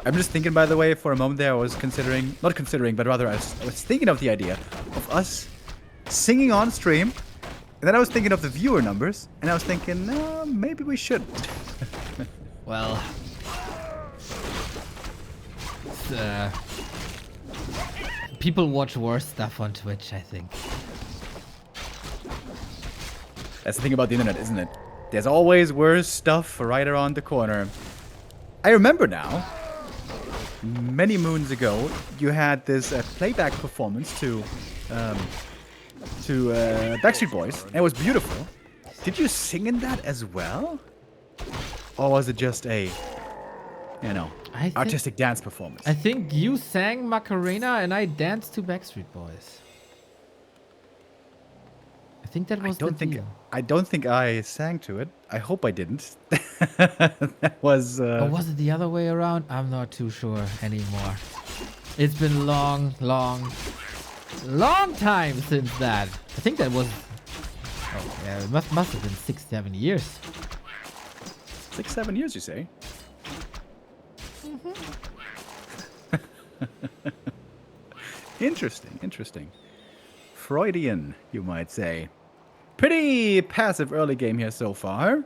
I'm just thinking, by the way, for a moment there, I was considering, not considering, but rather I was thinking of the idea of us singing on stream. And then I was thinking of the viewer numbers, and I was thinking, no, maybe we shouldn't. Well, people watch worse stuff on Twitch, I think. That's the thing about the internet, isn't it? There's always worse stuff right around the corner. I remember now, many moons ago, you had this playback performance to Backstreet Boys, and it was beautiful. Did you sing in that as well? Or was it just a, you know, artistic dance performance? I think you sang Macarena and I danced to Backstreet Boys. I think that was the deal. I don't think I sang to it. I hope I didn't. That was... Or was it the other way around? I'm not too sure anymore. It's been long time since that. I think that was... Oh, yeah, it must have been 6-7 years. 6-7 years, you say? Interesting. Freudian, you might say. Pretty passive early game here so far.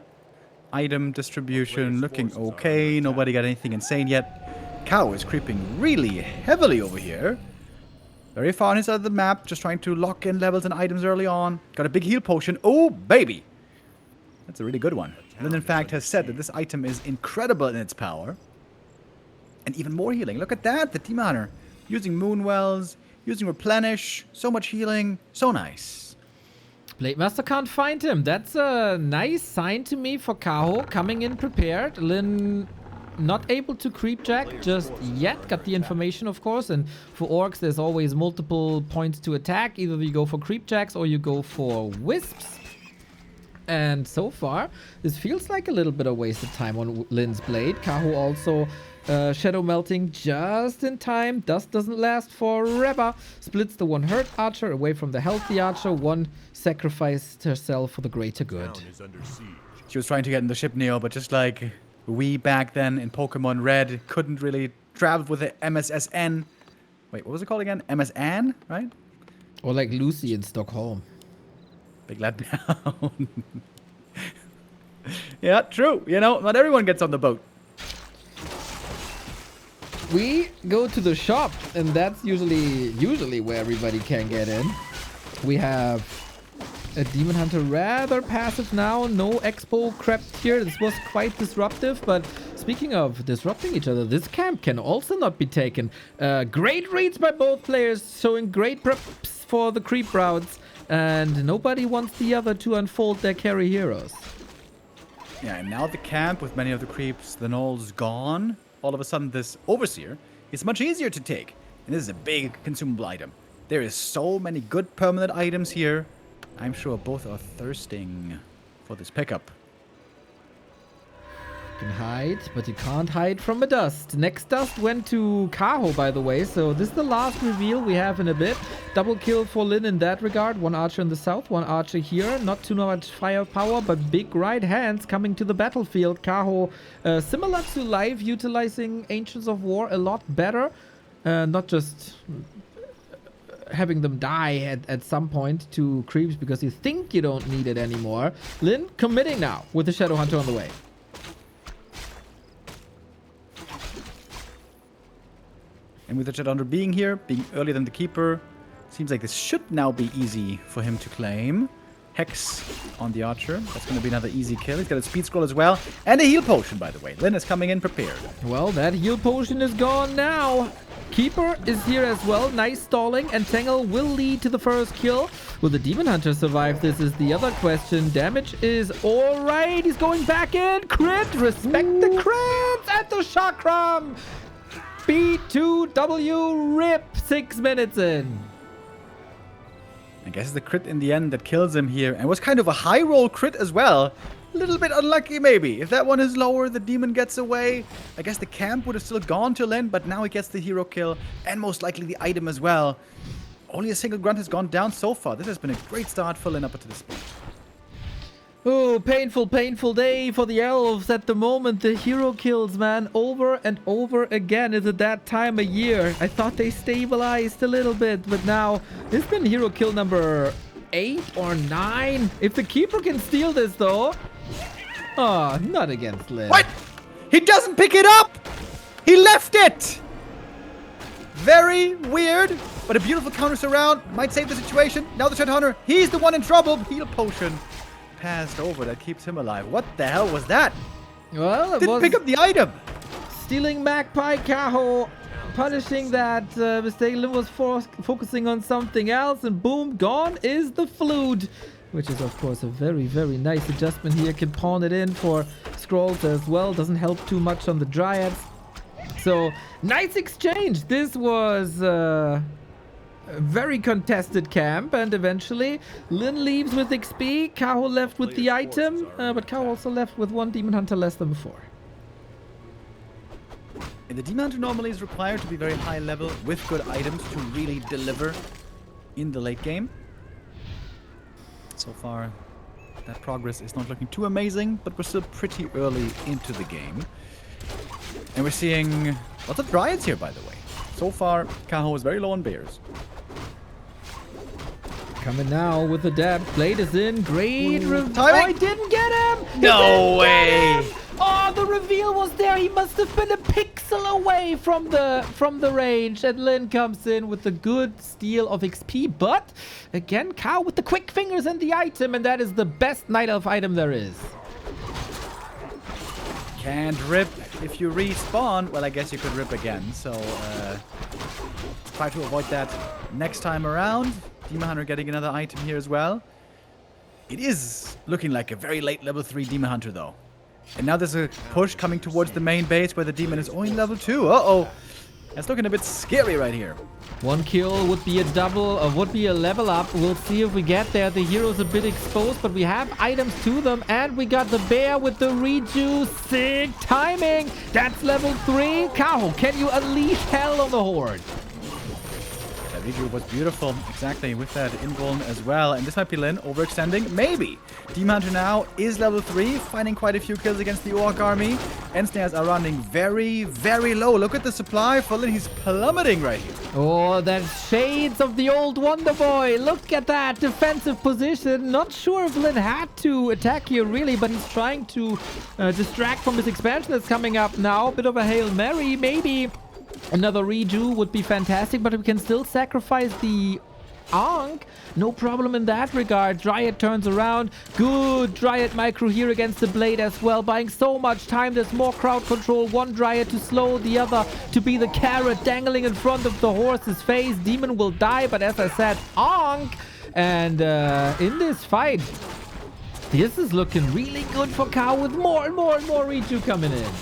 Item distribution looking okay. Nobody got anything insane yet. KAHO is creeping really heavily over here. Very far on his side of the map, just trying to lock in levels and items early on. Got a big heal potion. Oh, baby! That's a really good one. LYN, in fact, has said that this item is incredible in its power. And even more healing. Look at that, the Demon Hunter. Using Moonwells, using Replenish. So much healing. So nice. Blade Master can't find him. That's a nice sign to me for KAHO. Coming in prepared. LYN not able to creepjack just yet. Got the information, of course. And for orcs, there's always multiple points to attack. Either you go for creepjacks or you go for wisps. And so far, this feels like a little bit of wasted time on LYN's blade. KAHO also shadow melting just in time. Dust doesn't last forever. Splits the one hurt archer away from the healthy archer. One sacrificed herself for the greater good. She was trying to get in the ship, Neo, but just like we back then in Pokemon Red, couldn't really travel with the MSSN. Wait, what was it called again? MSN, right? Or like Lucy in Stockholm. Big letdown. Yeah, true. You know, not everyone gets on the boat. We go to the shop, and that's usually where everybody can get in. We have a Demon Hunter rather passive now. No expo crept here. This was quite disruptive, but speaking of disrupting each other, this camp can also not be taken. Great reads by both players, showing great preps for the creep routes. And nobody wants the other to unfold their carry heroes. Yeah, and now the camp with many of the creeps, the gnolls gone. All of a sudden, this Overseer is much easier to take. And this is a big consumable item. There is so many good permanent items here. I'm sure both are thirsting for this pickup. You can hide, but you can't hide from a dust. Next dust went to KAHO, by the way, so this is the last reveal we have in a bit. Double kill for LYN in that regard. One archer in the south, one archer here. Not too much firepower, but big right hands coming to the battlefield. KAHO, similar to Live, utilizing Ancients of War a lot better. Not just having them die at some point to creeps because you think you don't need it anymore. LYN committing now with the Shadow Hunter on the way. And with the Shadow Hunter being here, being earlier than the Keeper, seems like this should now be easy for him to claim. Hex on the Archer. That's going to be another easy kill. He's got a Speed Scroll as well. And a Heal Potion, by the way. LYN is coming in prepared. Well, that Heal Potion is gone now. Keeper is here as well. Nice stalling. And Tangle will lead to the first kill. Will the Demon Hunter survive? This is the other question. Damage is alright. He's going back in. Crit. Respect the crits at the Chakram. B2W rip 6 minutes in. I guess the crit in the end that kills him here. And was kind of a high roll crit as well. A little bit unlucky maybe. If that one is lower, the demon gets away. I guess the camp would have still gone to LYN, but now he gets the hero kill. And most likely the item as well. Only a single grunt has gone down so far. This has been a great start for LYN up to this point. Oh, painful, painful day for the elves at the moment. The hero kills, man, over and over again. Is it that time of year? I thought they stabilized a little bit, but now it's been hero kill number 8 or 9. If the keeper can steal this, though. Oh, not against Lynn. What? He doesn't pick it up! He left it! Very weird, but a beautiful counter surround might save the situation. Now the Tread Hunter, he's the one in trouble. Heal potion passed over, that keeps him alive. What the hell was that? Well, it Didn't was pick up the item. stealing Magpie KAHO, punishing that mistake. Lynn was focusing on something else, and boom, gone is the flute. Which is, of course, a very, very nice adjustment here. Can pawn it in for scrolls as well. Doesn't help too much on the Dryads. So, nice exchange. This was a very contested camp. And eventually, Lynn leaves with XP. KAHO left with the item. But KAHO also left with 1 Demon Hunter less than before. And the Demon Hunter normally is required to be very high level with good items to really deliver in the late game. So far, that progress is not looking too amazing, but we're still pretty early into the game. And we're seeing lots of Dryads here, by the way. So far, KAHO is very low on bears. Coming now with the dab. Blade is in. Great. Timing. Oh, I didn't get him. He No didn't way. get him! Oh, the reveal was there. He must have been a pixel away from the range. And Lynn comes in with a good steal of XP. But again, KAHO with the quick fingers and the item. And that is the best Night Elf item there is. Can't rip if you respawn. Well, I guess you could rip again. So, try to avoid that next time around. Demon Hunter getting another item here as well. It is looking like a very late level 3 Demon Hunter, though. And now there's a push coming towards the main base where the demon is only level 2. Uh-oh. That's looking a bit scary right here. 1 kill would be a double, or would be a level up. We'll see if we get there. The hero's a bit exposed, but we have items to them. And we got the bear with the rejuice. Sick timing. That's level 3. KAHO, can you unleash hell on the horde? That rejuice was beautiful. Exactly, with that invuln as well. And this might be Lynn overextending. Maybe. Demon Hunter now is level 3, finding quite a few kills against the Orc army. And snares are running very, very low. Look at the supply for Lynn. He's plummeting right here. Oh, that's shades of the old Wonder Boy. Look at that defensive position. Not sure if Lynn had to attack here, really, but he's trying to distract from his expansion that's coming up now. Bit of a Hail Mary, maybe. Another redo would be fantastic, but we can still sacrifice the Ankh. No problem in that regard. Dryad turns around. Good Dryad micro here against the Blade as well. Buying so much time. There's more crowd control. One Dryad to slow, the other to be the carrot dangling in front of the horse's face. Demon will die, but as I said, Ankh. And in this fight, this is looking really good for KAHO with more and more and more redo coming in.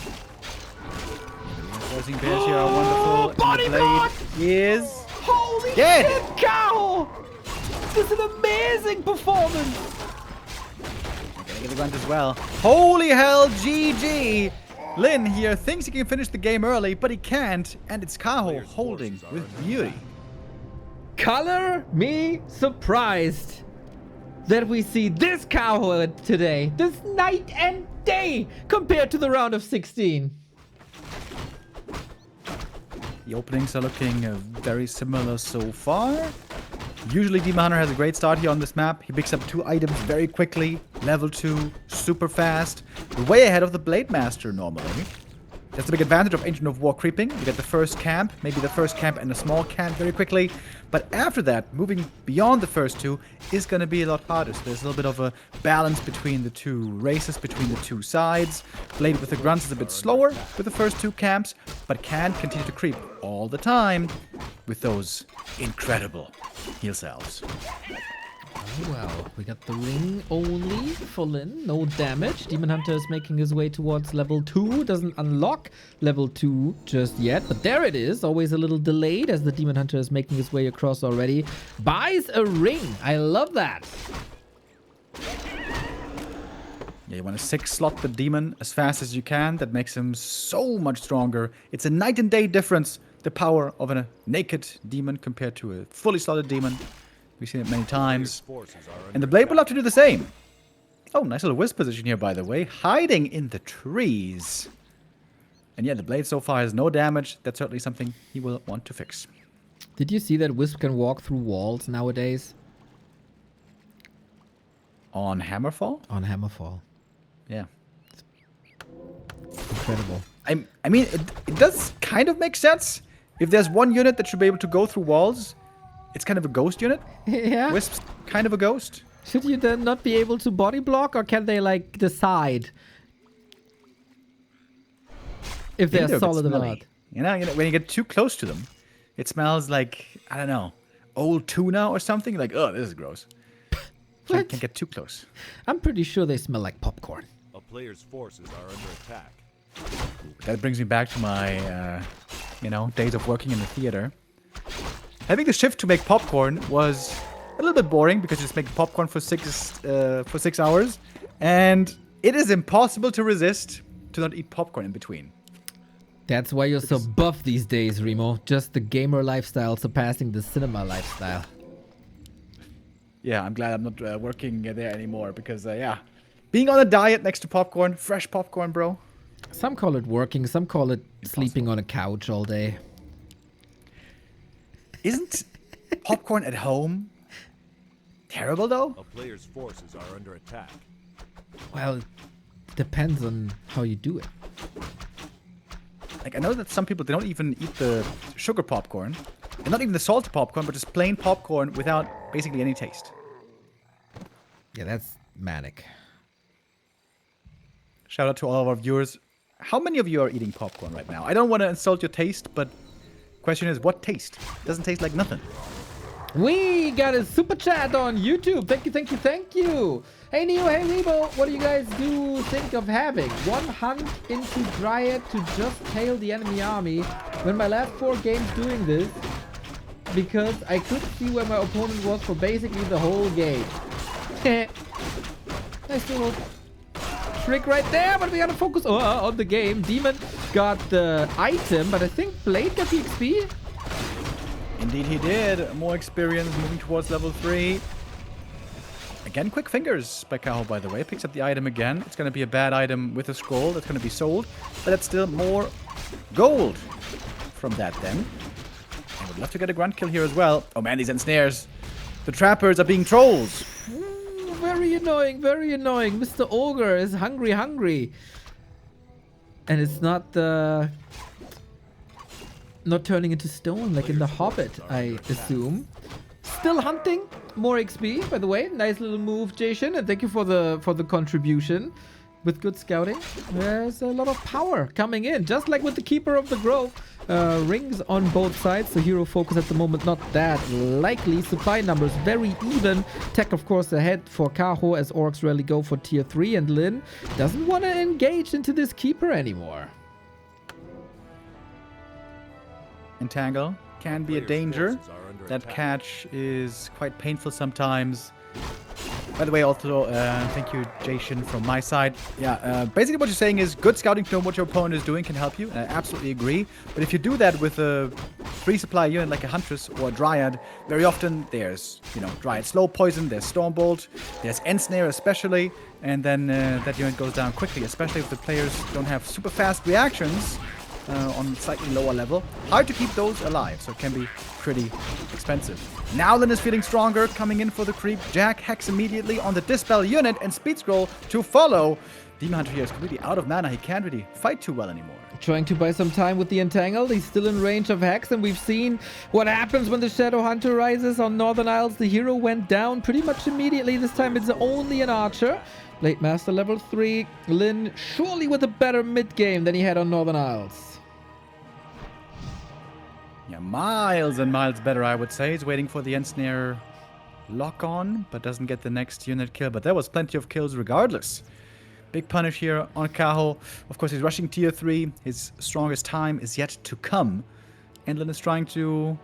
Forcing bears here are wonderful. Body and the block! blade is Holy dead. shit, KAHO! This is an amazing performance. Gonna get the grunt as well. Holy hell, GG! Lynn here thinks he can finish the game early, but he can't, and it's KAHO holding with beauty. Color me surprised that we see this KAHO today. This night and day compared to the round of 16. The openings are looking very similar so far. Usually Demon Hunter has a great start here on this map. He picks up 2 items very quickly. Level 2, super fast. Way ahead of the Blade Master normally. That's the big advantage of Ancient of War creeping. You get the first camp, maybe the first camp and a small camp very quickly. But after that, moving beyond the first 2 is going to be a lot harder. So there's a little bit of a balance between the 2 races, between the 2 sides. Blade with the grunts is a bit slower with the first 2 camps, but can continue to creep all the time with those incredible heal cells. Oh, well, we got the ring only for Lynn. No damage. Demon Hunter is making his way towards level 2. Doesn't unlock level 2 just yet. But there it is. Always a little delayed as the Demon Hunter is making his way across already. Buys a ring. I love that. Yeah, you want to 6-slot the demon as fast as you can. That makes him so much stronger. It's a night and day difference. The power of a naked demon compared to a fully slotted demon. We've seen it many times. And the Blade will have to do the same. Oh, nice little wisp position here, by the way. Hiding in the trees. And yeah, the blade so far has no damage. That's certainly something he will want to fix. Did you see that Wisp can walk through walls nowadays? On Hammerfall? On Hammerfall. Yeah. Incredible. I mean, it does kind of make sense. If there's one unit that should be able to go through walls, it's kind of a ghost unit. Yeah. Wisp's kind of a ghost. Should you then not be able to body block, or can they like decide if they're They're a bit solid or smelly. not? You know, when you get too close to them, it smells like, I don't know, old tuna or something. Like, oh, this is gross. What? Can't get too close. I'm pretty sure they smell like popcorn. A player's forces are under attack. That brings me back to my, days of working in the theater. Having the shift to make popcorn was a little bit boring because you just make popcorn for 6 hours, and it is impossible to resist to not eat popcorn in between. That's why you're so buff these days, Remo. Just the gamer lifestyle surpassing the cinema lifestyle. Yeah, I'm glad I'm not working there anymore because, being on a diet next to popcorn, fresh popcorn, bro. Some call it working, some call it sleeping on a couch all day. Isn't popcorn at home terrible, though? A player's forces are under attack. Well, it depends on how you do it. Like, I know that some people, they don't even eat the sugar popcorn, and not even the salty popcorn, but just plain popcorn without basically any taste. Yeah, that's manic. Shout out to all of our viewers. How many of you are eating popcorn right now? I don't want to insult your taste, but question is, what taste? Doesn't taste like nothing. We got a super chat on YouTube. Thank you, thank you, thank you. Hey Neo, hey Rebo, what do you guys think of having one hunt into Dryad to just tail the enemy army when my last 4 games doing this? Because I couldn't see where my opponent was for basically the whole game. Nice little trick right there, but we gotta focus on the game. Demon got the item, but I think Blade got the XP. Indeed he did. More experience moving towards level 3. Again, quick fingers by KAHO, by the way. Picks up the item again. It's going to be a bad item with a scroll that's going to be sold. But that's still more gold from that then. I would love to get a grunt kill here as well. Oh man, these ensnares. The trappers are being trolls. Ooh, very annoying, very annoying. Mr. Ogre is hungry. And it's not turning into stone like in the Hobbit, I assume. Still hunting. More XP, by the way. Nice little move, Jason, and thank you for the contribution. With good scouting, there's a lot of power coming in, just like with the Keeper of the Grove. Rings on both sides, so hero focus at the moment not that likely. Supply numbers very even. Tech, of course, ahead for KAHO as orcs rarely go for tier 3, and LYN doesn't want to engage into this Keeper anymore. Entangle can be a danger. That catch is quite painful sometimes. By the way, also, thank you, Jason, from my side. Yeah, basically what you're saying is good scouting to know what your opponent is doing can help you, and I absolutely agree. But if you do that with a 3-supply unit like a Huntress or a Dryad, very often there's, Dryad Slow Poison, there's Stormbolt, there's Ensnare especially, and then that unit goes down quickly, especially if the players don't have super fast reactions on slightly lower level. Hard to keep those alive, so it can be pretty expensive. Now LYN is feeling stronger, coming in for the creep. Jack Hex immediately on the Dispel unit and Speed Scroll to follow. Demon Hunter here is completely out of mana. He can't really fight too well anymore. Trying to buy some time with the Entangled. He's still in range of Hex, and we've seen what happens when the Shadow Hunter rises on Northern Isles. The hero went down pretty much immediately. This time it's only an Archer. Blade Master level 3. LYN surely with a better mid-game than he had on Northern Isles. Yeah, miles and miles better, I would say. He's waiting for the Ensnare lock-on, but doesn't get the next unit kill. But there was plenty of kills regardless. Big punish here on KAHO. Of course, he's rushing tier 3. His strongest time is yet to come. And LYN is trying to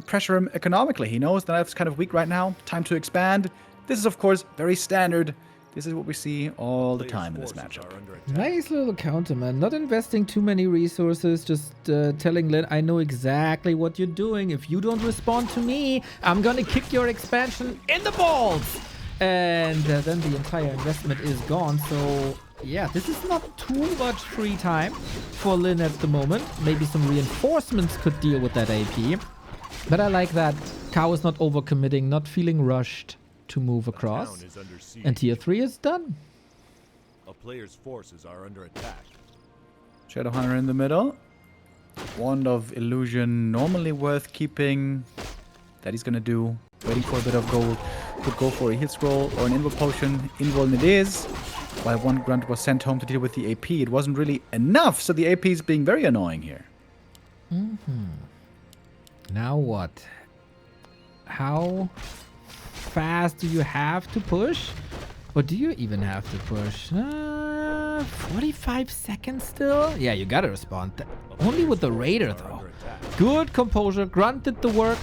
pressure him economically. He knows that Knife's kind of weak right now. Time to expand. This is, of course, very standard. This is what we see all the time in this matchup. Nice little counter, man. Not investing too many resources, just telling LYN, I know exactly what you're doing. If you don't respond to me, I'm gonna kick your expansion in the balls. And then the entire investment is gone. So yeah, this is not too much free time for LYN at the moment. Maybe some reinforcements could deal with that AP. But I like that KAHO is not overcommitting, not feeling rushed to move across. And tier 3 is done. A player's forces are under attack. Shadowhunter in the middle. Wand of Illusion, normally worth keeping. That he's gonna do. Waiting for a bit of gold. Could go for a heal scroll or an invul potion. Invul it is. While one grunt was sent home to deal with the AP, it wasn't really enough, so the AP is being very annoying here. Now what? How fast do you have to push? Or do you even have to push? 45 seconds still? Yeah, you gotta respond. Only with the Raider though. Good composure. Grunt did the work.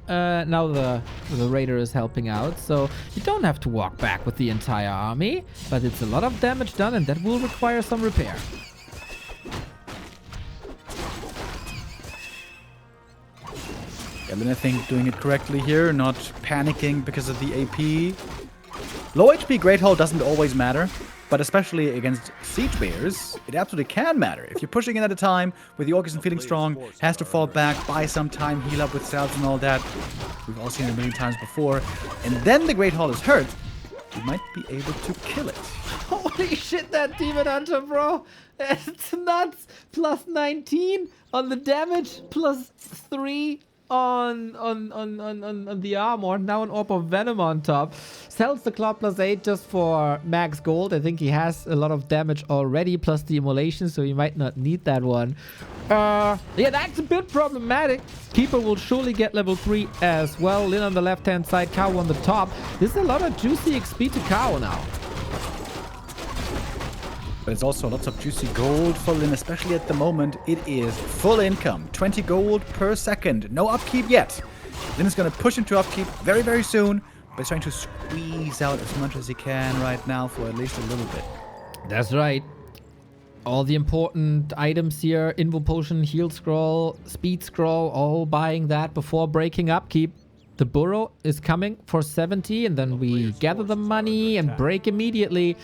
Now the Raider is helping out, so you don't have to walk back with the entire army, but it's a lot of damage done, and that will require some repair. Yeah, LYN, I think, doing it correctly here, not panicking because of the AP. Low HP Great Hall doesn't always matter, but especially against siege bears, it absolutely can matter. If you're pushing in at a time with the Orc isn't feeling strong, has to fall back, buy some time, heal up with salves and all that. We've all seen it a million times before. And then the Great Hall is hurt, you might be able to kill it. Holy shit, that Demon Hunter, bro! It's nuts! Plus 19 on the damage, plus 3 on the armor. Now an Orb of Venom on top. Sells the Claw plus 8 just for max gold. I think he has a lot of damage already, plus the immolation, so he might not need that one. Yeah, that's a bit problematic. Keeper will surely get level 3 as well. LYN on the left-hand side, KAHO on the top. This is a lot of juicy XP to KAHO now. But it's also lots of juicy gold for LYN, especially at the moment. It is full income, 20 gold per second. No upkeep yet. LYN is going to push into upkeep very, very soon, but he's trying to squeeze out as much as he can right now for at least a little bit. That's right. All the important items here, invul potion, heal scroll, speed scroll, all buying that before breaking upkeep. The burrow is coming for 70, and then we gather the money and break immediately.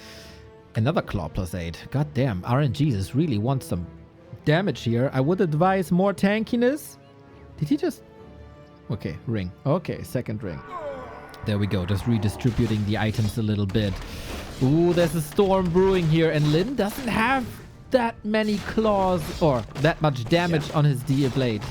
Another Claw plus 8. God damn, RNGesus really wants some damage here. I would advise more tankiness. Did he just... Okay, ring. Okay, second ring. There we go, just redistributing the items a little bit. Ooh, there's a storm brewing here, and LYN doesn't have that many claws or that much damage on his Dia Blade.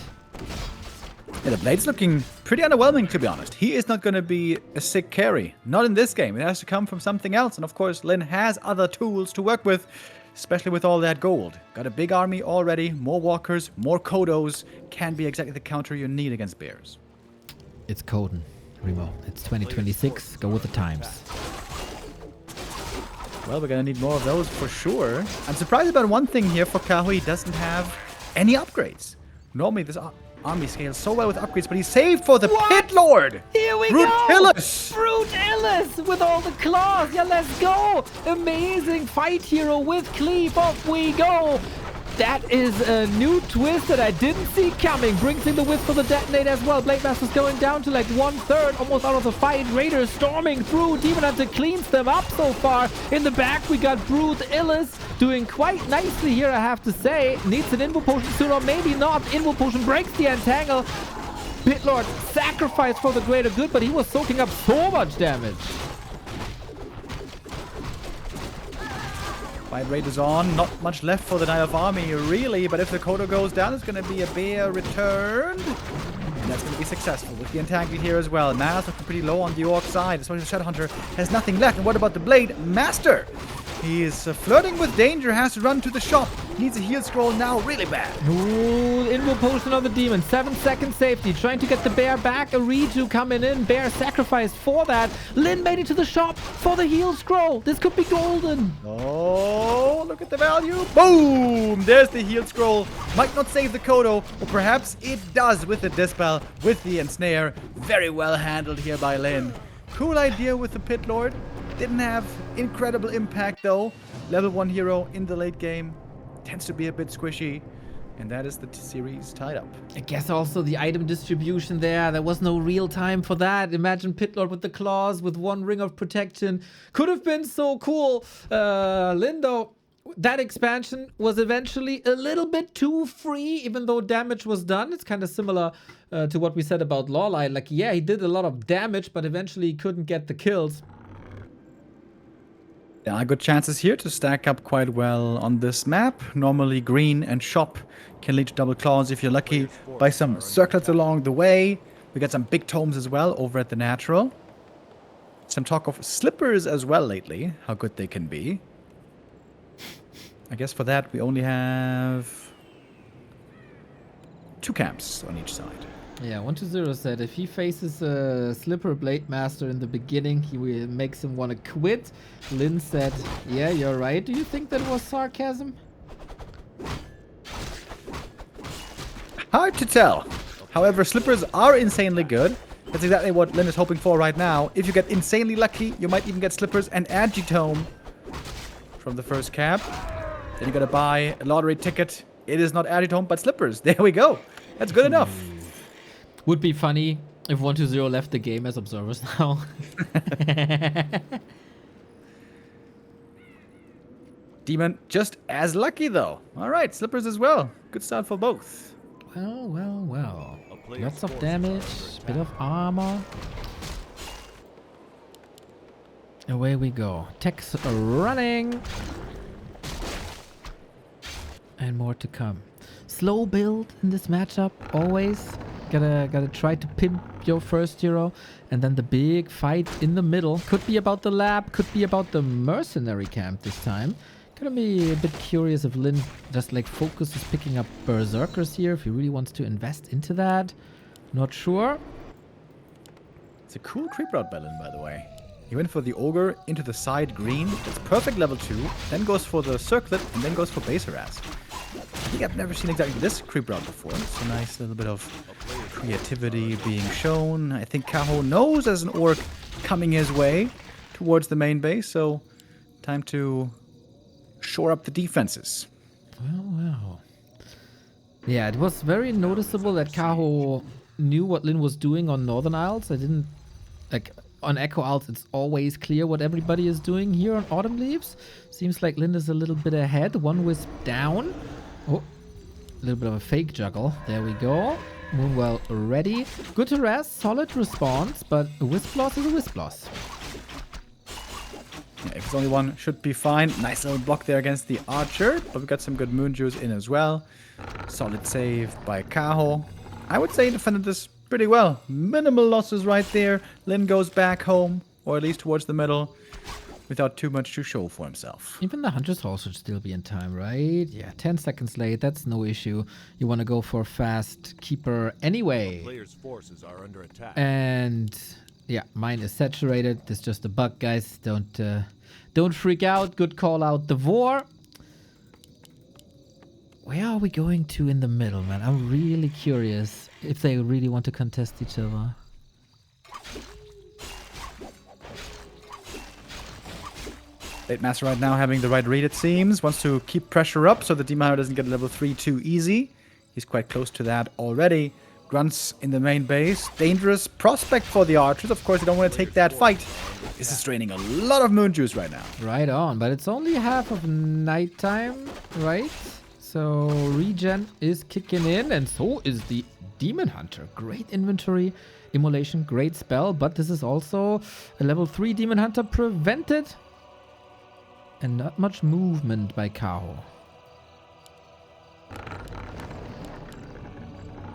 Yeah, the Blade's looking pretty underwhelming, to be honest. He is not going to be a sick carry. Not in this game. It has to come from something else. And of course, LYN has other tools to work with, especially with all that gold. Got a big army already, more walkers, more Kodos. Can be exactly the counter you need against bears. It's Coden, Remo. It's 2026. Go with the times. Well, we're going to need more of those for sure. I'm surprised about one thing here for KAHO. He doesn't have any upgrades. Normally, this army scales so well with upgrades, but he's saved for the Pit Lord! Here we Brutilis! go! Brutilis with all the claws! Yeah, let's go! Amazing fight hero with cleave. Off we go! That is a new twist that I didn't see coming. Brings in the whip for the detonate as well. Blade Master's going down to like 1/3, almost out of the fight. Raiders storming through. Demon Hunter cleans them up so far. In the back, we got Brutilis doing quite nicely here, I have to say. Needs an invul potion soon, or maybe not. Invul potion breaks the entangle. Pit Lord sacrificed for the greater good, but he was soaking up so much damage. 5 Raiders on, not much left for the Nile army, really, but if the Kodo goes down, it's going to be a bear returned. And that's going to be successful with the entangle here as well. Mana's looking pretty low on the Orc side, especially the Shadowhunter has nothing left. And what about the Blade Master? He is flirting with danger, has to run to the shop. Needs a heal scroll now, really bad. Ooh, invul potion on the demon. 7 second safety. Trying to get the bear back. A redo coming in. Bear sacrificed for that. LYN made it to the shop for the heal scroll. This could be golden. Oh, look at the value. Boom! There's the heal scroll. Might not save the Kodo, or perhaps it does with the Dispel, with the Ensnare. Very well handled here by LYN. Cool idea with the Pit Lord. Didn't have incredible impact though. Level 1 hero in the late game. Tends to be a bit squishy. And that is the series tied up. I guess also the item distribution there was no real time for that. Imagine Pitlord with the claws, with 1 ring of protection. Could have been so cool. LYN, though, that expansion was eventually a little bit too free, even though damage was done. It's kind of similar to what we said about Lawline. Like, yeah, he did a lot of damage, but eventually he couldn't get the kills. There are good chances here to stack up quite well on this map. Normally green and shop can lead to double claws if you're lucky by some circlets along the way. We got some big tomes as well over at the natural. Some talk of slippers as well lately, how good they can be. I guess for that we only have 2 camps on each side. Yeah, 120 said if he faces a Slipper Blade Master in the beginning, he makes him want to quit. LYN said, yeah, you're right. Do you think that was sarcasm? Hard to tell. However, slippers are insanely good. That's exactly what LYN is hoping for right now. If you get insanely lucky, you might even get slippers and Agitome from the first camp. Then you gotta buy a lottery ticket. It is not Agitome, but slippers. There we go. That's good enough. Would be funny if 120 left the game as observers now. Demon just as lucky though. Alright, slippers as well. Good start for both. Well, well, well. Lots of damage, bit of armor. Away we go. Techs are running. And more to come. Slow build in this matchup, always. Gotta try to pimp your first hero. And then the big fight in the middle. Could be about the lab, could be about the mercenary camp this time. Gonna be a bit curious if LYN just like focuses picking up berserkers here, if he really wants to invest into that. Not sure. It's a cool creep route by LYN, by the way. He went for the ogre into the side green. That's perfect level 2. Then goes for the circlet and then goes for base harass. I think I've never seen exactly this creep route before. It's a nice little bit of creativity being shown. I think KAHO knows as an orc coming his way towards the main base, so time to shore up the defenses. Well. Yeah, it was very noticeable that KAHO knew what LYN was doing on Northern Isles. I didn't... Like, on Echo Isles, it's always clear what everybody is doing. Here on Autumn Leaves, seems like LYN is a little bit ahead. One wisp down. Oh, a little bit of a fake juggle. There we go. Moonwell ready. Good harass, solid response, but a wisp loss is a wisp loss. Yeah, if it's only one, should be fine. Nice little block there against the archer, but we got some good moon juice in as well. Solid save by KAHO. I would say he defended this pretty well. Minimal losses right there. LYN goes back home, or at least towards the middle, without too much to show for himself. Even the Hunter's Hall should still be in time, right? Yeah, 10 seconds late, that's no issue. You want to go for a fast keeper anyway. Players' forces are under attack. And yeah, mine is saturated. It's just a bug, guys. Don't freak out. Good call out, Devore. Where are we going to in the middle, man? I'm really curious if they really want to contest each other. Late Master right now having the right read, it seems. Wants to keep pressure up so the Demon Hunter doesn't get a level 3 too easy. He's quite close to that already. Grunts in the main base. Dangerous prospect for the archers. Of course, they don't want to take that fight. This is draining a lot of moon juice right now. Right on, but it's only half of nighttime, right? So regen is kicking in, and so is the Demon Hunter. Great inventory, immolation, great spell, but this is also a level 3 Demon Hunter prevented. And not much movement by KAHO.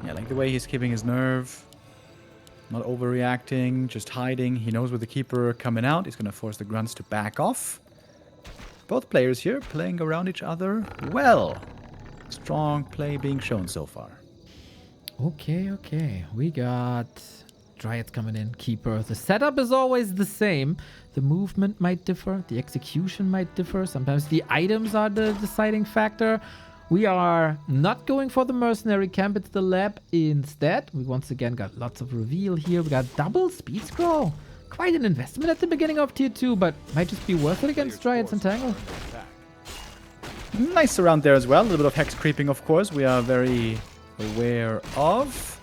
Yeah, I like the way he's keeping his nerve. Not overreacting, just hiding. He knows with the Keeper coming out, he's going to force the Grunts to back off. Both players here playing around each other well. Strong play being shown so far. Okay. We got Dryads coming in, Keeper. The setup is always the same. The movement might differ. The execution might differ. Sometimes the items are the deciding factor. We are not going for the mercenary camp. It's the lab instead. We once again got lots of reveal here. We got double speed scroll. Quite an investment at the beginning of tier 2, but might just be worth it against Dryads and Tangle. Nice around there as well. A little bit of hex creeping, of course. We are very aware of.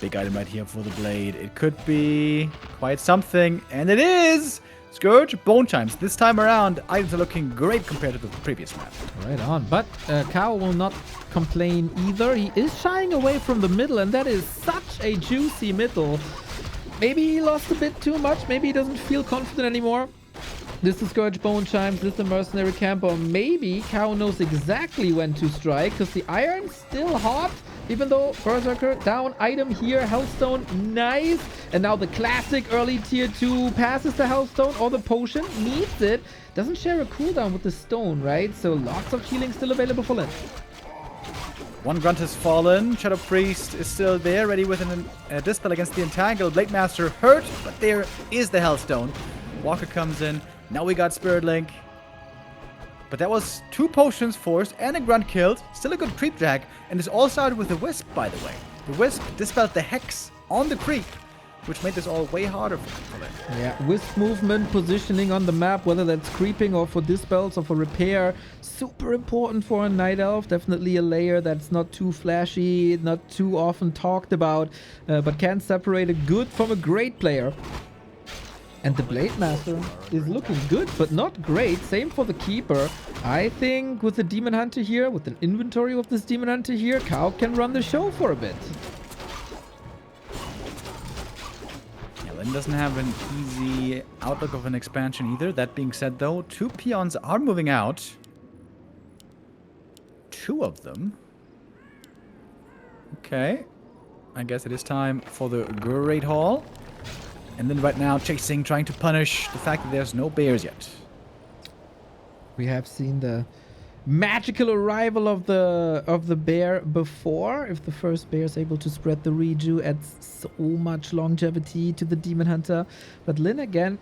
Big item right here for the blade. It could be quite something. And it is! Scourge, Bone Chimes. This time around, items are looking great compared to the previous map. Right on. But KAHO will not complain either. He is shying away from the middle, and that is such a juicy middle. Maybe he lost a bit too much. Maybe he doesn't feel confident anymore. This is Scourge Bone Chimes, this is the Mercenary Camp, or maybe KAHO knows exactly when to strike, because the iron's still hot, even though Berserker down, item here, Hellstone, nice. And now the classic early tier 2 passes the Hellstone, or the potion, needs it. Doesn't share a cooldown with the stone, right? So lots of healing still available for LYN. One grunt has fallen. Shadow Priest is still there, ready with a dispel against the Entangle. Blade Master hurt, but there is the Hellstone. Walker comes in. Now we got Spirit Link. But that was 2 potions forced and a grunt killed. Still a good creep drag. And this all started with the Wisp, by the way. The Wisp dispelled the Hex on the creep, which made this all way harder for them. Yeah, Wisp movement, positioning on the map, whether that's creeping or for dispels or for repair. Super important for a Night Elf. Definitely a layer that's not too flashy, not too often talked about, but can separate a good from a great player. And the Blade Master is looking good, but not great. Same for the Keeper. I think with the Demon Hunter here, with an inventory of this Demon Hunter here, KAHO can run the show for a bit. Yeah, LYN doesn't have an easy outlook of an expansion either. That being said, though, 2 peons are moving out. 2 of them. Okay. I guess it is time for the Great Hall. And then right now, chasing, trying to punish the fact that there's no bears yet. We have seen the magical arrival of the bear before. If the first bear is able to spread the reju, adds so much longevity to the Demon Hunter. But LYN again,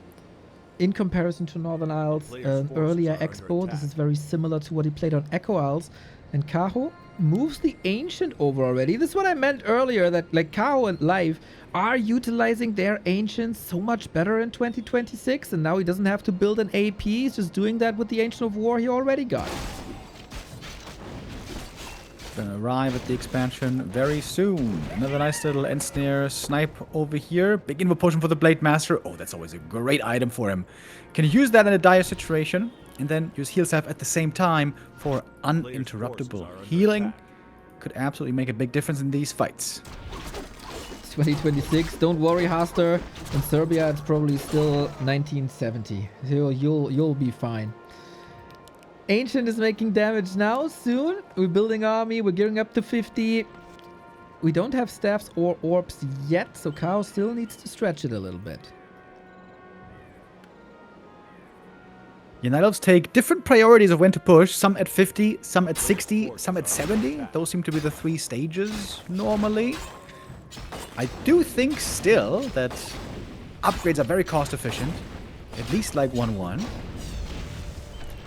in comparison to Northern Isles, an earlier expo, this is very similar to what he played on Echo Isles. And KAHO moves the Ancient over already. This is what I meant earlier, that like KAHO and Live are utilizing their Ancients so much better in 2026, and now he doesn't have to build an AP, he's just doing that with the Ancient of War he already got. Gonna arrive at the expansion very soon. Another nice little end snare snipe over here. Big invo potion for the Blade Master. Oh, that's always a great item for him. Can use that in a dire situation, and then use Heal Staff at the same time for uninterruptible healing. Could absolutely make a big difference in these fights. 2026, don't worry, Haster. In Serbia, it's probably still 1970. You'll be fine. Ancient is making damage now, soon. We're building army, we're gearing up to 50. We don't have staffs or orbs yet, so KAHO still needs to stretch it a little bit. Yeah, Night Elves take different priorities of when to push. Some at 50, some at 60, some at 70. Those seem to be the 3 stages normally. I do think still that upgrades are very cost efficient. At least like 1-1.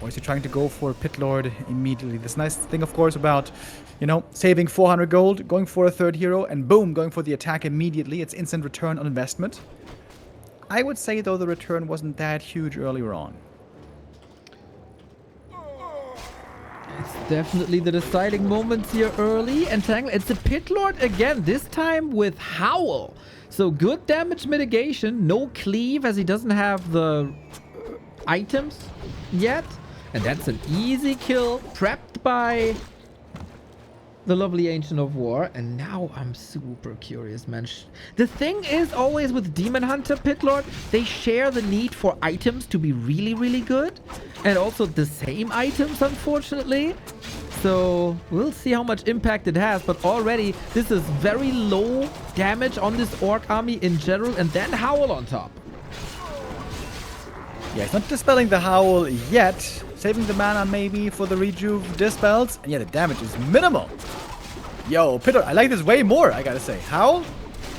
Or is he trying to go for Pit Lord immediately? This nice thing, of course, about, you know, saving 400 gold, going for a 3rd hero, and boom, going for the attack immediately. It's instant return on investment. I would say, though, the return wasn't that huge earlier on. It's definitely the deciding moments here early. Entangle, it's a Pit Lord again, this time with Howl. So good damage mitigation, no cleave as he doesn't have the items yet. And that's an easy kill, prepped by the lovely Ancient of War. And now I'm super curious, man. The thing is always with Demon Hunter, Pit Lord, they share the need for items to be really, really good. And also the same items, unfortunately. So we'll see how much impact it has. But already, this is very low damage on this Orc army in general. And then Howl on top. Yeah, he's not dispelling the Howl yet. Saving the mana maybe for the rejuve dispels. And yeah, the damage is minimal. Yo, Pit Lord, I like this way more, I gotta say. Howl?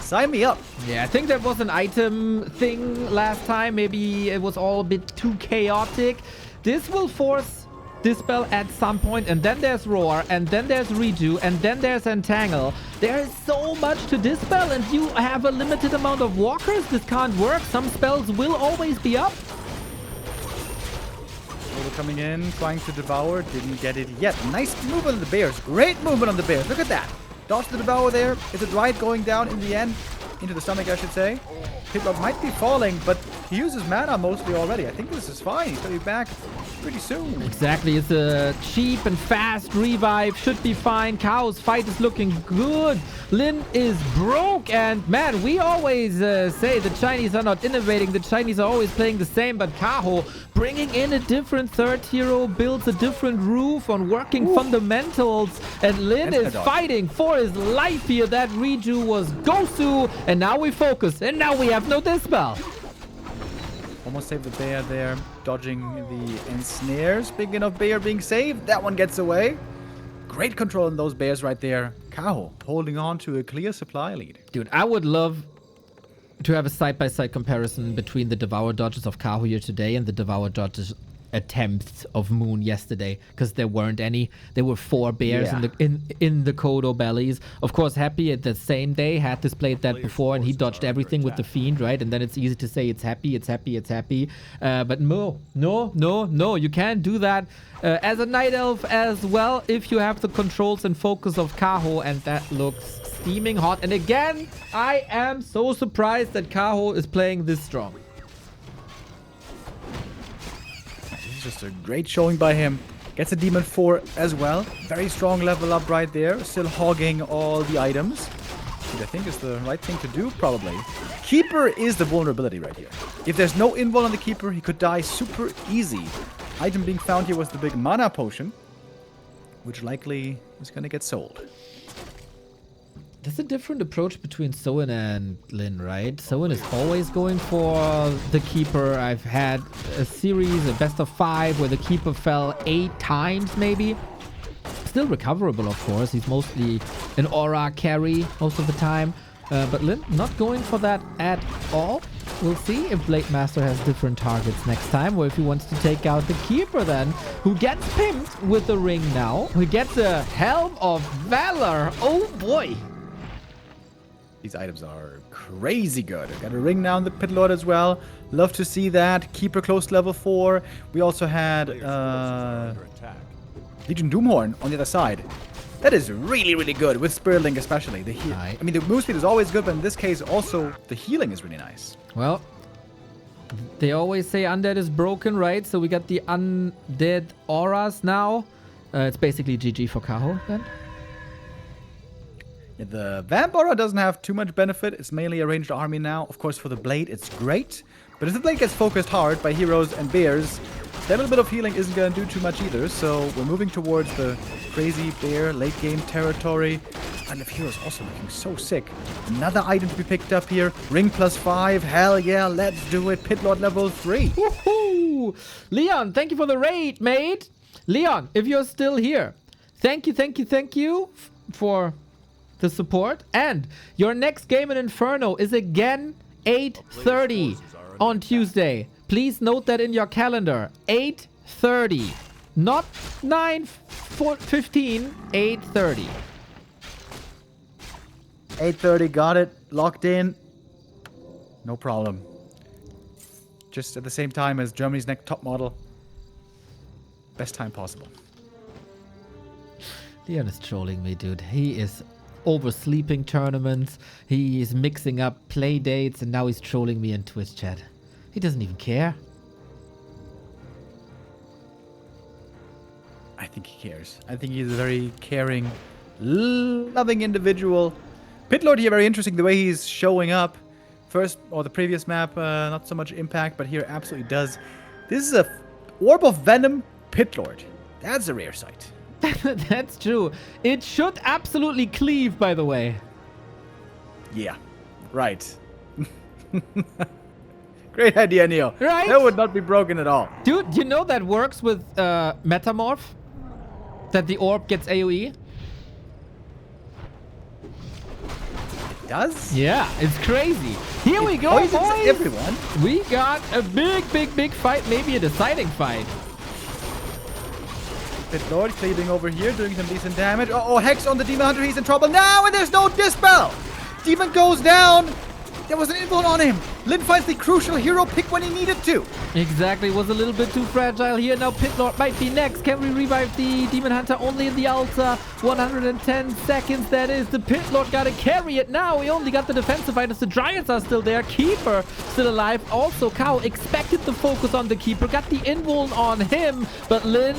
Sign me up. Yeah, I think that was an item thing last time. Maybe it was all a bit too chaotic. This will force Dispel at some point, and then there's Roar, and then there's Reju, and then there's Entangle. There is so much to Dispel, and you have a limited amount of walkers. This can't work. Some spells will always be up. The coming in, trying to devour. Didn't get it yet. Nice movement on the bears. Great movement on the bears. Look at that. Dodge the devour there. Is it right going down in the end? Into the stomach, I should say. Pitlord might be falling, but he uses mana mostly already. I think this is fine. He's going to be back pretty soon. Exactly. It's a cheap and fast revive. Should be fine. KAHO's fight is looking good. LYN is broke. And man, we always say the Chinese are not innovating. The Chinese are always playing the same. But KAHO bringing in a different third hero, builds a different roof on working fundamentals. And LYN is fighting for his life here. That reju was Gosu. And now we focus. And now we have no dispel. Almost saved the bear there, dodging the ensnares. Speaking of bear being saved, that one gets away. Great control on those bears right there. KAHO holding on to a clear supply lead. Dude, I would love to have a side-by-side comparison between the Devour dodges of KAHO here today and the Devour dodges attempts of Moon yesterday, because there weren't any. There were 4 bears in the Kodo bellies. Of course, Happy at the same day had displayed that before, and he dodged everything with the Fiend, right? And then it's easy to say it's Happy, it's Happy, it's Happy. But no, you can't do that as a Night Elf as well if you have the controls and focus of KAHO, and that looks steaming hot. And again, I am so surprised that KAHO is playing this strong. Just a great showing by him. Gets a Demon 4 as well. Very strong level up right there. Still hogging all the items. Which I think is the right thing to do, probably. Keeper is the vulnerability right here. If there's no invul on the Keeper, he could die super easy. Item being found here was the big mana potion, which likely is going to get sold. There's a different approach between Soin and LYN, right? Soin is always going for the Keeper. I've had a series, a best of 5, where the Keeper fell 8 times, maybe. Still recoverable, of course. He's mostly an aura carry most of the time. But LYN not going for that at all. We'll see if Blade Master has different targets next time, or if he wants to take out the Keeper then, who gets pimped with the ring now. Who gets a Helm of Valor. Oh boy. These items are crazy good. Got a ring now in the Pitlord as well. Love to see that. Keeper close to level 4. We also had Legion Doomhorn on the other side. That is really, really good with Spirit Link especially. I mean, the move speed is always good, but in this case also the healing is really nice. Well, they always say undead is broken, right? So we got the undead auras now. It's basically GG for KAHO then. Yeah, the Vamp Aura doesn't have too much benefit. It's mainly a ranged army now. Of course, for the Blade, it's great. But if the Blade gets focused hard by heroes and bears, that little bit of healing isn't going to do too much either. So we're moving towards the crazy bear late game territory. And the heroes also looking so sick. Another item to be picked up here. Ring +5. Hell yeah, let's do it. Pitlord level 3. Woohoo! Leon, thank you for the raid, mate. Leon, if you're still here, thank you for the support. And your next game in Inferno is again 8:30 on Tuesday. Please note that in your calendar. 8:30, not 9:15. 8:30. 8:30, got it. Locked in. No problem. Just at the same time as Germany's next top model. Best time possible. Leon is trolling me, dude. He is oversleeping tournaments. He is mixing up play dates, and now he's trolling me in Twitch chat. He doesn't even care. I think he cares. I think he's a very caring, loving individual. Pitlord here, very interesting the way he's showing up. First, or the previous map, not so much impact, but here absolutely does. This is a Orb of Venom Pitlord. That's a rare sight. That's true. It should absolutely cleave, by the way. Yeah, right. Great idea, Neo. Right? That would not be broken at all. Dude, you know that works with Metamorph? That the orb gets AoE? It does? Yeah, it's crazy. Here we go, boys. Everyone. We got a big fight. Maybe a deciding fight. Pitlord cleaving over here, doing some decent damage. Oh, Hex on the Demon Hunter. He's in trouble now, and there's no Dispel. Demon goes down. There was an invuln on him. LYN finds the crucial hero pick when he needed to. Exactly, was a little bit too fragile here. Now Pit Lord might be next. Can we revive the Demon Hunter? Only in the Altar. 110 seconds, that is. The Pit Lord gotta carry it now. We only got the defensive items. The Dryads are still there. Keeper still alive. Also, KAHO expected the focus on the Keeper. Got the invuln on him. But LYN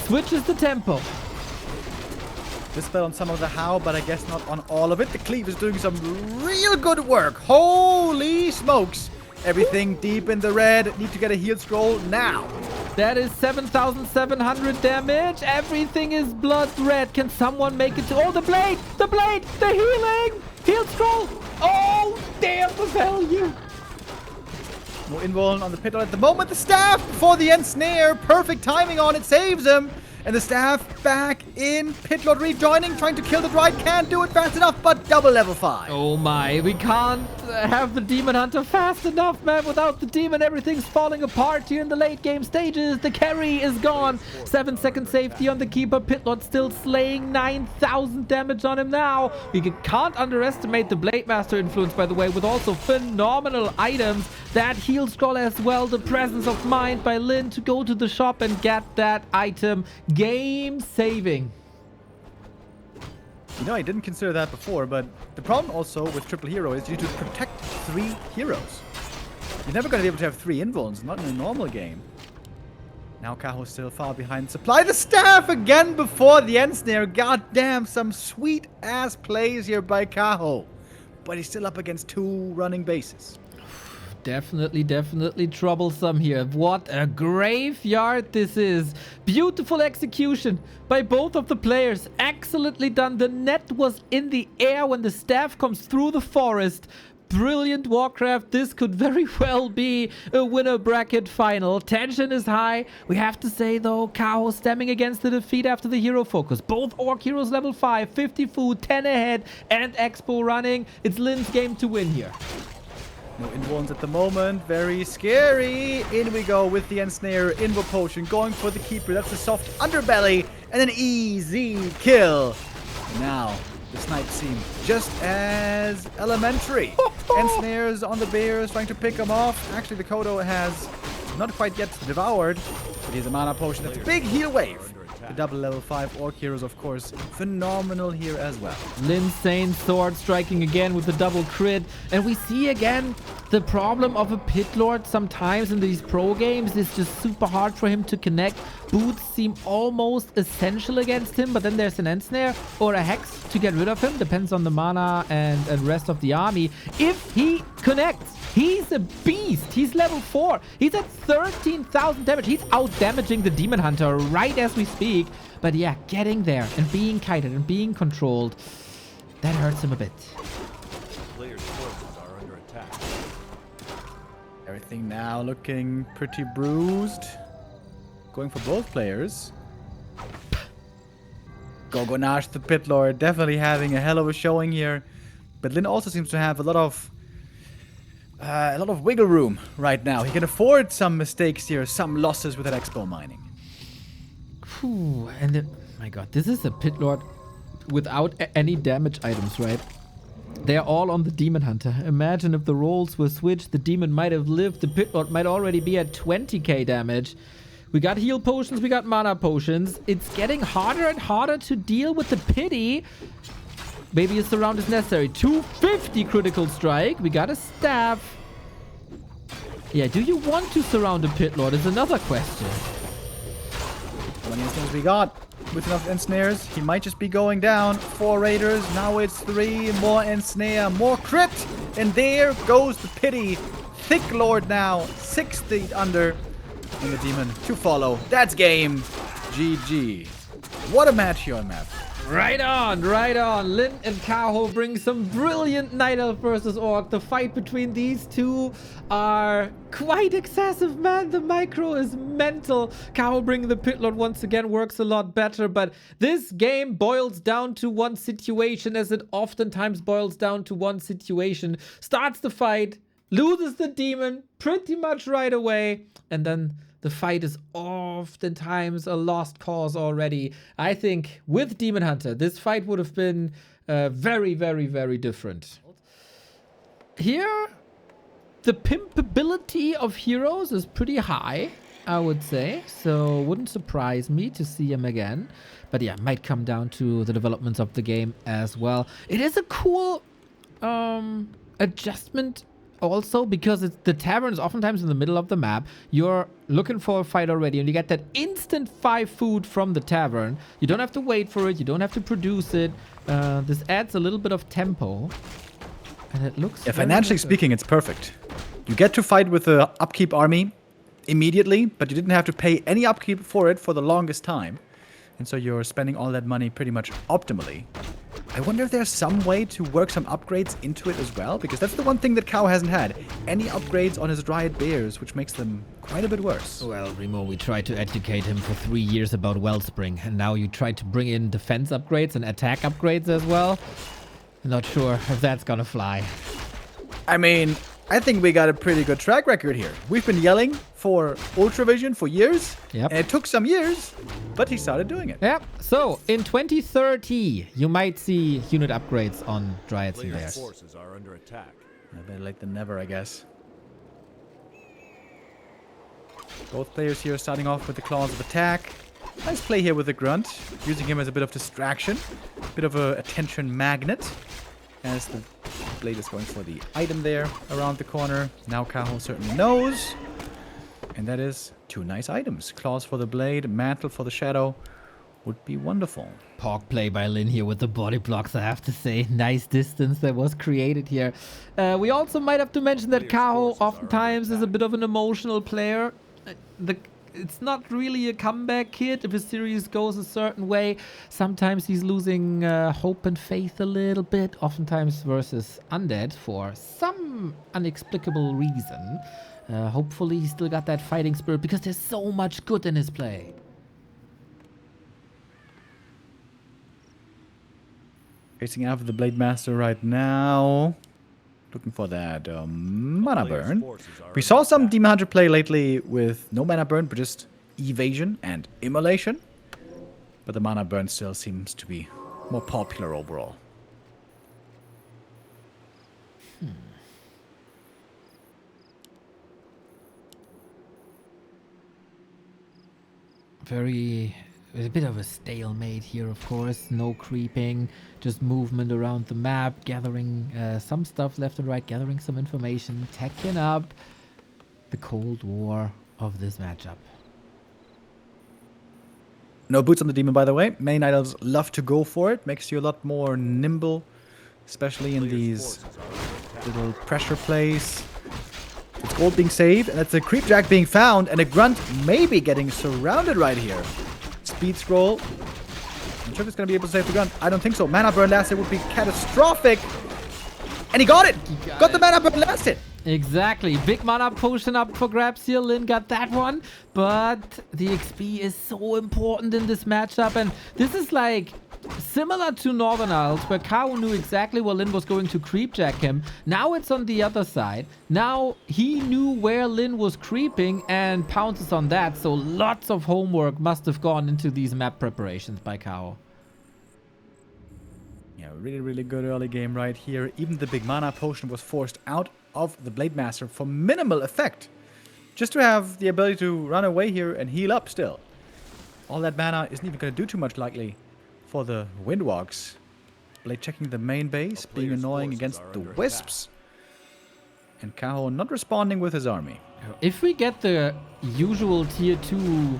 switches the tempo. Dispel on some of the how, but I guess not on all of it. The cleave is doing some real good work. Holy smokes. Everything deep in the red. Need to get a heal scroll now. That is 7,700 damage. Everything is blood red. Can someone make it to... Oh, the blade! The blade! The healing! Heal scroll! Oh, damn the value! No invuln on the Pit Lord at the moment. The staff before the end snare. Perfect timing on it. Saves him. And the staff back in. Pit Lord rejoining. Trying to kill the Dryad. Can't do it fast enough, but double level 5. Oh my, we can't have the Demon Hunter fast enough, man. Without the Demon, everything's falling apart here in the late game stages. The carry is gone. 7-second safety on the Keeper. Pit Lord still slaying 9,000 damage on him now. We can't underestimate the Blade Master influence, by the way, with also phenomenal items. That heal scroll as well. The presence of mind by LYN to go to the shop and get that item. Game saving. You know, I didn't consider that before, but the problem also with triple hero is you need to protect 3 heroes. You're never going to be able to have 3 invulns, not in a normal game. Now KAHO's still far behind supply. The staff again before the end snare. God damn, some sweet ass plays here by KAHO. But he's still up against 2 running bases. Definitely troublesome here. What a graveyard this is. Beautiful execution by both of the players. Excellently done. The net was in the air when the staff comes through the forest. Brilliant Warcraft. This could very well be a winner bracket final. Tension is high. We have to say though, KAHO stemming against the defeat after the hero focus. Both Orc heroes level 5, 50 food, 10 ahead, and Expo running. It's LYN's game to win here. No invulns at the moment. Very scary. In we go with the ensnare. Invul potion. Going for the Keeper. That's a soft underbelly. And an easy kill. Now, the snipes seem just as elementary. Ensnares on the bears. Trying to pick them off. Actually, the Kodo has not quite yet devoured. But he has a mana potion. That's a big heal wave. The double level 5 Orc heroes, of course, phenomenal here as well. LYN's Sane Sword striking again with the double crit. And we see again the problem of a Pit Lord sometimes in these pro games. It's just super hard for him to connect. Boots seem almost essential against him, but then there's an Ensnare or a Hex to get rid of him. Depends on the mana and rest of the army. If he connects, he's a beast. He's level 4. He's at 13,000 damage. He's out-damaging the Demon Hunter right as we speak. But yeah, getting there and being kited and being controlled, that hurts him a bit. Players' forces are under attack. Everything now looking pretty bruised. Going for both players. Gogonash, the Pit Lord, definitely having a hell of a showing here. But LYN also seems to have a lot of wiggle room right now. He can afford some mistakes here, some losses with that Expo mining. Whew, and my god, this is a Pit Lord without any damage items, right? They're all on the Demon Hunter. Imagine if the roles were switched, the Demon might have lived, the Pit Lord might already be at 20k damage. We got heal potions, we got mana potions. It's getting harder and harder to deal with the pity. Maybe a surround is necessary. 250 critical strike. We got a staff. Yeah, do you want to surround a Pit Lord is another question. How many instances we got? With enough ensnares, he might just be going down. 4 raiders, now it's 3. More ensnare, more crit. And there goes the pity. Thick Lord now, 60 under. And the Demon to follow. That's game. GG. What a match here on map. Right on, right on. LYN and KAHO bring some brilliant Night Elf versus Orc. The fight between these two are quite excessive, man. The micro is mental. KAHO bringing the Pit Lord once again works a lot better, but this game boils down to one situation, as it oftentimes boils down to one situation. Starts the fight, loses the Demon pretty much right away, and then the fight is oftentimes a lost cause already. I think with Demon Hunter, this fight would have been very, very, very different. here, the pimpability of heroes is pretty high, I would say. So wouldn't surprise me to see him again. But yeah, might come down to the developments of the game as well. It is a cool adjustment also, because the tavern is oftentimes in the middle of the map. You're looking for a fight already, and you get that instant 5 food from the tavern. You don't have to wait for it. You don't have to produce it. This adds a little bit of tempo. And it looks... Yeah, financially speaking, it's perfect. You get to fight with the upkeep army immediately, but you didn't have to pay any upkeep for it for the longest time. And so you're spending all that money pretty much optimally. I wonder if there's some way to work some upgrades into it as well, because that's the one thing that KAHO hasn't had. Any upgrades on his Dryad Bears, which makes them quite a bit worse. Well, Remo, we tried to educate him for 3 years about Wellspring, and now you try to bring in defense upgrades and attack upgrades as well. Not sure if that's gonna fly. I mean, I think we got a pretty good track record here. We've been yelling for Ultravision for years, Yep. and it took some years, but he started doing it. Yep. So in 2030, you might see unit upgrades on Dryads and Players' Bears. forces are under attack. Better late than never, I guess. Both players here starting off with the claws of attack. Nice play here with the grunt, using him as a bit of distraction, a bit of a attention magnet, as the blade is going for the item there around the corner. Now KAHO certainly knows, and that is 2 nice items. Claws for the blade, mantle for the shadow. Would be wonderful. Pork play by LYN here with the body blocks, I have to say. Nice distance that was created here. We also might have to mention that KAHO oftentimes is a bit of an emotional player. It's not really a comeback kid if a series goes a certain way. Sometimes he's losing hope and faith a little bit, oftentimes versus Undead for some inexplicable reason. Hopefully he's still got that fighting spirit, because there's so much good in his play. Facing after the Blade Master right now. Looking for that mana burn. We saw some Demon Hunter play lately with no mana burn, but just evasion and immolation. But the mana burn still seems to be more popular overall. A bit of a stalemate here, of course. No creeping, just movement around the map, gathering some stuff left and right, gathering some information, teching up the Cold War of this matchup. No boots on the demon, by the way. Main idols love to go for it. Makes you a lot more nimble, especially in these little pressure plays. It's gold being saved, and it's a creep jack being found, and a grunt maybe getting surrounded right here. Speed scroll. I'm sure if it's going to be able to save the grunt. I don't think so. Mana burn last hit would be catastrophic. And he got it! Got the mana burn last hit! Exactly. Big mana potion up for grabs here. LYN got that one. But the XP is so important in this matchup. And this is like similar to Northern Isles, where KAHO knew exactly where LYN was going to creepjack him. Now it's on the other side. Now he knew where LYN was creeping and pounces on that. So lots of homework must have gone into these map preparations by KAHO. Yeah, really, really good early game right here. Even the big mana potion was forced out of the Blade Master for minimal effect. Just to have the ability to run away here and heal up still. All that mana isn't even going to do too much likely for the Windwalks. Blade checking the main base, being annoying against the Wisps. And KAHO not responding with his army. If we get the usual tier 2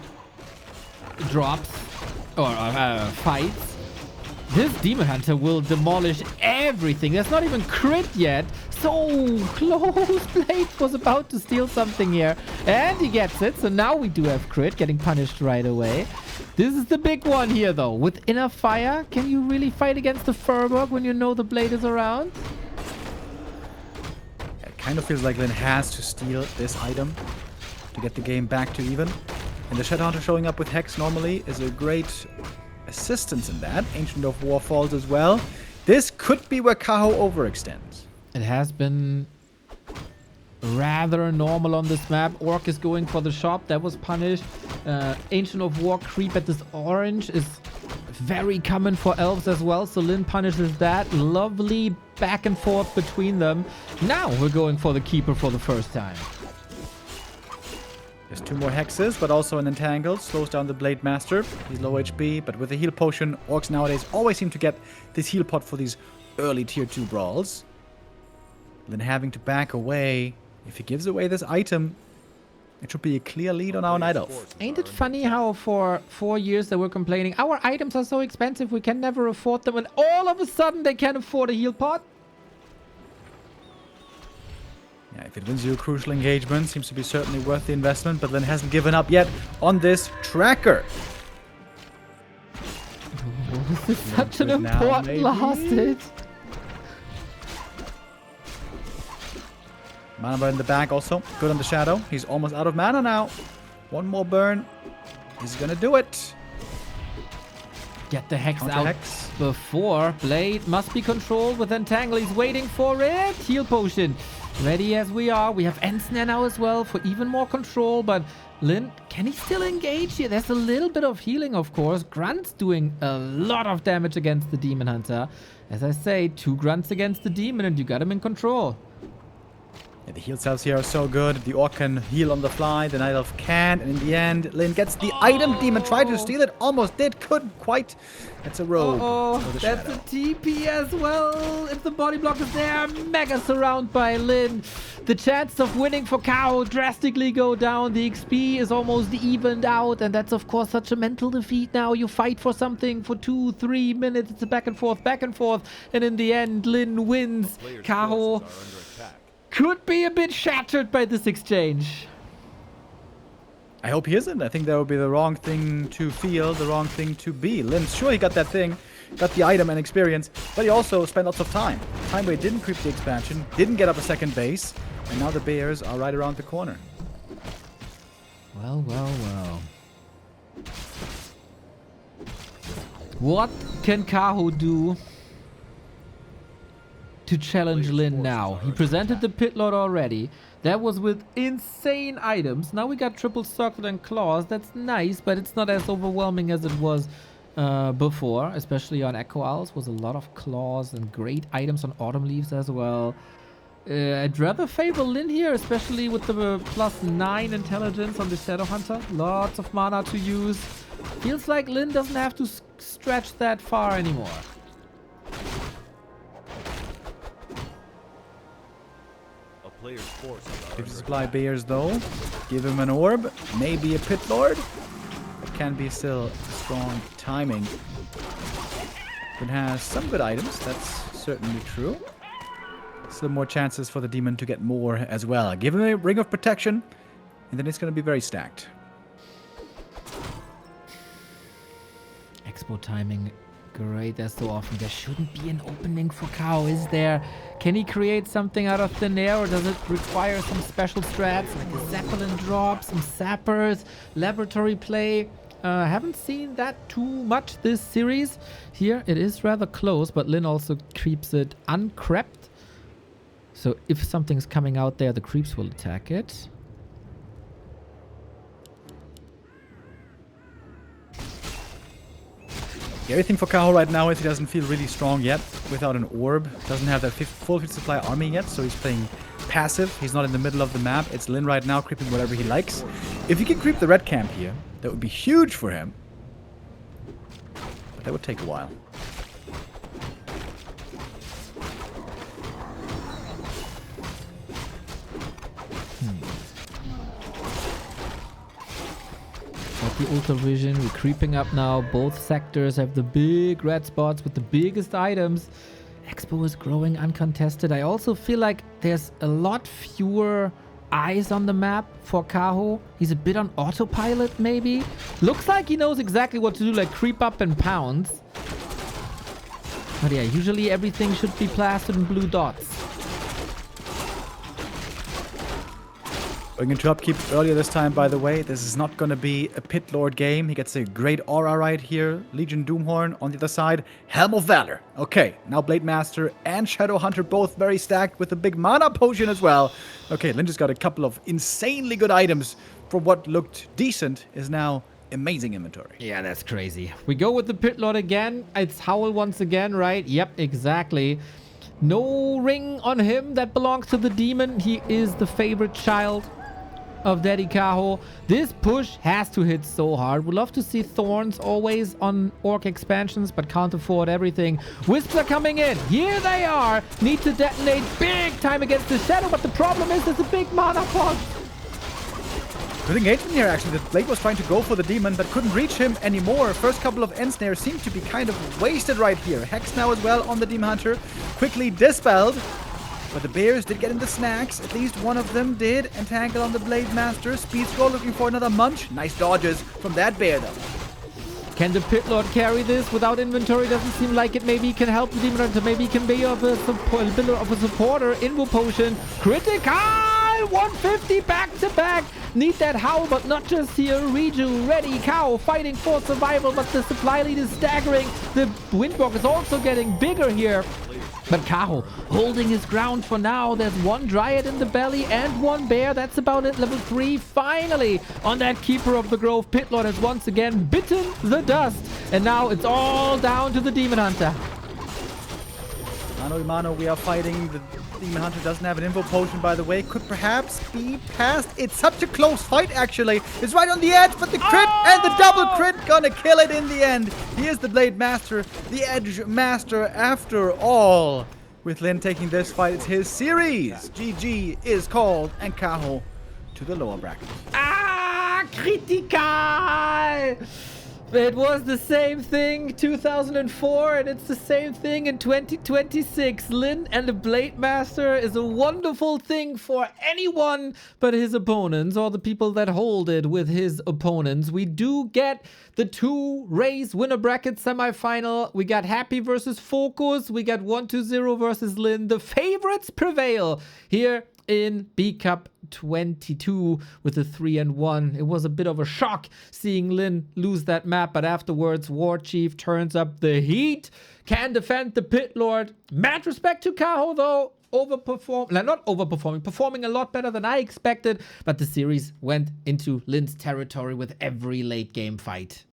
drops or fights, this Demon Hunter will demolish everything. There's not even crit yet. So close. Blade was about to steal something here. And he gets it. So now we do have crit, getting punished right away. This is the big one here, though. With enough fire, can you really fight against the Furbolg when you know the blade is around? It kind of feels like LYN has to steal this item to get the game back to even. And the Shadowhunter showing up with Hex normally is a great assistance in that. Ancient of War falls as well. This could be where KAHO overextends. It has been rather normal on this map. Orc is going for the shop. That was punished. Ancient of War creep at this orange is Very common for elves as well, so LYN punishes that. Lovely back and forth between them. Now we're going for the keeper for the first time. There's 2 more hexes, but also an entangled. Slows down the Blade Master. He's low HP, but with the heal potion, orcs nowadays always seem to get this heal pot for these early tier 2 brawls. Then having to back away. If he gives away this item, it should be a clear lead on our Night Elf. Ain't it funny how for 4 years they were complaining, our items are so expensive, we can never afford them, and all of a sudden they can afford a heal pot? Yeah, if it wins you a crucial engagement, seems to be certainly worth the investment, but LYN hasn't given up yet on this tracker. This is such an important last hit. Mana burn in the back also. Good on the shadow. He's almost out of mana now. 1 more burn. He's gonna do it. Get the hex Counter out hex. before. Blade must be controlled with Entangle. He's waiting for it. Heal potion. Ready as we are. We have Ensnare now as well for even more control. But LYN, can he still engage here? There's a little bit of healing, of course. Grunt's doing a lot of damage against the Demon Hunter. As I say, 2 Grunts against the Demon and you got him in control. Yeah, the heal cells here are so good. The Orc can heal on the fly. The Night Elf can't. And in the end, LYN gets the item. Demon tried to steal it. Almost did. Couldn't quite. That's a rogue. That's shadow. a TP as well. If the body block is there, mega surround by LYN. The chance of winning for KAHO drastically go down. The XP is almost evened out. And that's, of course, such a mental defeat now. You fight for something for 2-3 minutes. It's a back and forth, back and forth. And in the end, LYN wins. KAHO could be a bit shattered by this exchange. I hope he isn't. I think that would be the wrong thing to feel, the wrong thing to be. LYN, sure, he got that thing, got the item and experience, but he also spent lots of time. Time where he didn't creep the expansion, didn't get up a second base, and now the Bears are right around the corner. Well, well, well. What can KAHO do to challenge LYN now? He presented the Pit Lord already. That was with insane items. Now we got triple circle and claws. That's nice, but it's not as overwhelming as it was before, especially on Echo Owls. Was a lot of claws and great items on Autumn Leaves as well. I'd rather favor LYN here, especially with the +9 intelligence on the Shadow Hunter. Lots of mana to use. Feels like LYN doesn't have to stretch that far anymore. If you supply Bears though, give him an orb, maybe a Pit Lord. It can be still strong timing. It has some good items, that's certainly true. Still more chances for the Demon to get more as well. Give him a Ring of Protection, and then it's going to be very stacked. Expo timing, great as so often. There shouldn't be an opening for KAHO, is there? Can he create something out of thin air, or does it require some special strats like a Zeppelin drop, some sappers, laboratory play? Haven't seen that too much this series. Here it is rather close, but LYN also keeps it uncrept. So if something's coming out there, the creeps will attack it. The only thing for KAHO right now is he doesn't feel really strong yet without an orb. Doesn't have that full 50 supply army yet, so he's playing passive. He's not in the middle of the map. It's LYN right now creeping whatever he likes. If he can creep the red camp here, that would be huge for him. But that would take a while. The Ultra Vision, we're creeping up now. Both sectors have the big red spots with the biggest items. Expo is growing uncontested. I also feel like there's a lot fewer eyes on the map for KAHO. He's a bit on autopilot maybe. Looks like he knows exactly what to do, like creep up and pounce. But yeah, usually everything should be plastered in blue dots. Going into upkeep earlier this time, by the way. This is not going to be a Pit Lord game. He gets a great aura right here. Legion Doomhorn on the other side. Helm of Valor. Okay, now Blade Master and Shadow Hunter both very stacked with a big mana potion as well. Okay, LYN just got a couple of insanely good items for what looked decent is now amazing inventory. Yeah, that's crazy. We go with the pit lord again. It's Howl once again, right? Yep, exactly. No ring on him. That belongs to the demon. He is the favorite child of Daddy KAHO. This push has to hit so hard. Would love to see Thorns always on Orc expansions, but can't afford everything. Wisps are coming in. Here they are. Need to detonate big time against the Shadow, but the problem is there's a big mana fog. Good engagement here, actually. The Blade was trying to go for the demon, but couldn't reach him anymore. First couple of ensnares seem to be kind of wasted right here. Hex now as well on the Demon Hunter. Quickly dispelled. But the bears did get in the snacks. At least one of them did. Entangle on the Blade Master. Speed Scroll looking for another munch. Nice dodges from that bear, though. Can the Pit Lord carry this without inventory? Doesn't seem like it. Maybe he can help the Demon Hunter. Maybe he can be a bit of a supporter. Invo Potion. Critical! 150 back to back. Need that Howl, but not just here. Reju ready. KAHO fighting for survival, but the supply lead is staggering. The Windwalk is also getting bigger here. But KAHO holding his ground for now. There's one Dryad in the belly and one bear. That's about it. Level 3 finally on that Keeper of the Grove. Pit Lord has once again bitten the dust. And now it's all down to the Demon Hunter. Mano Imano, we are fighting. The Demon Hunter doesn't have an Invo Potion, by the way. Could perhaps be past. It's such a close fight, actually. It's right on the edge, but the crit and the double crit gonna kill it in the end. He is the Blade Master, the Edge Master after all. With LYN taking this fight, it's his series. GG is called, and KAHO to the lower bracket. Critical! It was the same thing 2004 and it's the same thing in 2026. LYN and the Blade Master is a wonderful thing for anyone but his opponents or the people that hold it with his opponents. We do get the 2 race winner bracket semifinal. We got Happy versus Focus. We got 1-2-0 versus LYN. The favorites prevail here in B Cup 22 with a 3-1. It was a bit of a shock seeing LYN lose that map, but afterwards War Chief turns up the heat, can defend the Pit Lord. Mad respect to KAHO though, performing a lot better than I expected, but the series went into LYN's territory with every late game fight.